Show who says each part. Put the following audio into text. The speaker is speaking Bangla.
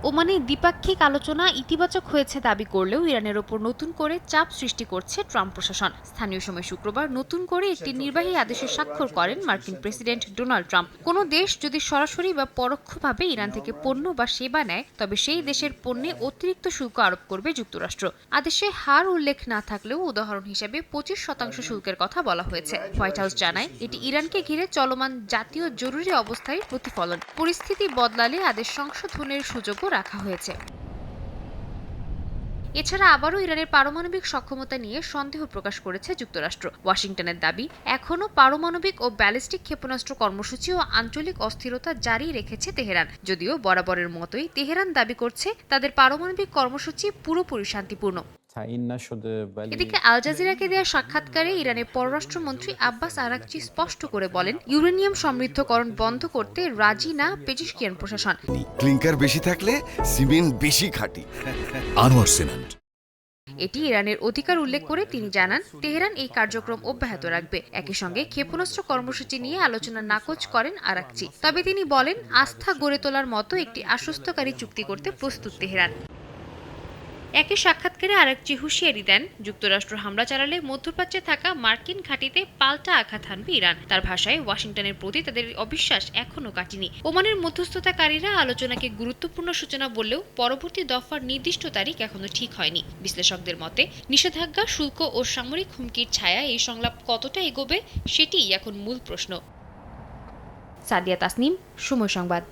Speaker 1: ওমানে দ্বিপাক্ষিক আলোচনা ইতিবাচক হয়েছে দাবি করলেও ইরানের ওপর নতুন করে চাপ সৃষ্টি করছে ট্রাম্প প্রশাসন। স্থানীয় সময় শুক্রবার নতুন করে একটি নির্বাহী আদেশে স্বাক্ষর করেন মার্কিন প্রেসিডেন্ট ডোনাল্ড ট্রাম্প। কোনো দেশ যদি সরাসরি বা পরোক্ষভাবে ইরান থেকে পণ্য বা সেবা নেয়, তবে সেই দেশের পণ্যে অতিরিক্ত শুল্ক আরোপ করবে যুক্তরাষ্ট্র। আদেশে হার উল্লেখ না থাকলেও উদাহরণ হিসেবে 25% শুল্কের কথা বলা হয়েছে। হোয়াইট হাউস জানায় এটি ইরানকে ঘিরে চলমান জাতীয় জরুরি অবস্থায় প্রতিফলন। পরিস্থিতি বদলালে আদেশ সংশোধনের সুযোগও রাখা হয়েছে। এছাড়া আবারও ইরানের পারমাণবিক সক্ষমতা নিয়ে সন্দেহ প্রকাশ করেছে যুক্তরাষ্ট্র। ওয়াশিংটনের দাবি, এখনও পারমাণবিক ও ব্যালিস্টিক ক্ষেপণাস্ত্র কর্মসূচি ও আঞ্চলিক অস্থিরতা জারি রেখেছে তেহরান। যদিও বরাবরের মতোই তেহরান দাবি করছে তাদের পারমাণবিক কর্মসূচি পুরোপুরি শান্তিপূর্ণ। এদিকে আল জাজিরাকে দেওয়া সাক্ষাৎকারে ইরানের পররাষ্ট্রমন্ত্রী আব্বাস আরাকচি স্পষ্ট করে বলেন, ইউরেনিয়াম সমৃদ্ধকরণ বন্ধ করতে রাজি না পেজিশকিয়ান প্রশাসন।
Speaker 2: ক্লিংকার বেশি থাকলে সিমেন্ট বেশি খাঁটি।
Speaker 3: আনোয়ার সিমেন্ট।
Speaker 1: এটি ইরানের অধিকার উল্লেখ করে তিনি জানান, তেহরান এই কার্যক্রম অব্যাহত রাখবে। একই সঙ্গে ক্ষেপণাস্ত্র কর্মসূচি নিয়ে আলোচনা নাকচ করেন আরাকচি। তবে তিনি বলেন, আস্থা গড়ে তোলার মতো একটি আশ্বস্তকারী চুক্তি করতে প্রস্তুত তেহরান। একই সাক্ষাৎকারে আরাকচি হুঁশিয়ারি দেন, যুক্তরাষ্ট্র হামলা চালালে মধ্যপ্রাচ্যে থাকা মার্কিন ঘাঁটিতে পাল্টা আঘাত হানবে ইরান। তার ভাষায়, ওয়াশিংটনের প্রতি তাদের অবিশ্বাস এখনও কাটেনি। ওমানের মধ্যস্থতাকারীরা আলোচনাকে গুরুত্বপূর্ণ সূচনা বললেও পরবর্তী দফার নির্দিষ্ট তারিখ এখনও ঠিক হয়নি। বিশ্লেষকদের মতে, নিষেধাজ্ঞা, শুল্ক ও সামরিক হুমকির ছায়া এই সংলাপ কতটা এগোবে সেটিই এখন মূল প্রশ্ন। সাদিয়া তাসনিম, সময় সংবাদ।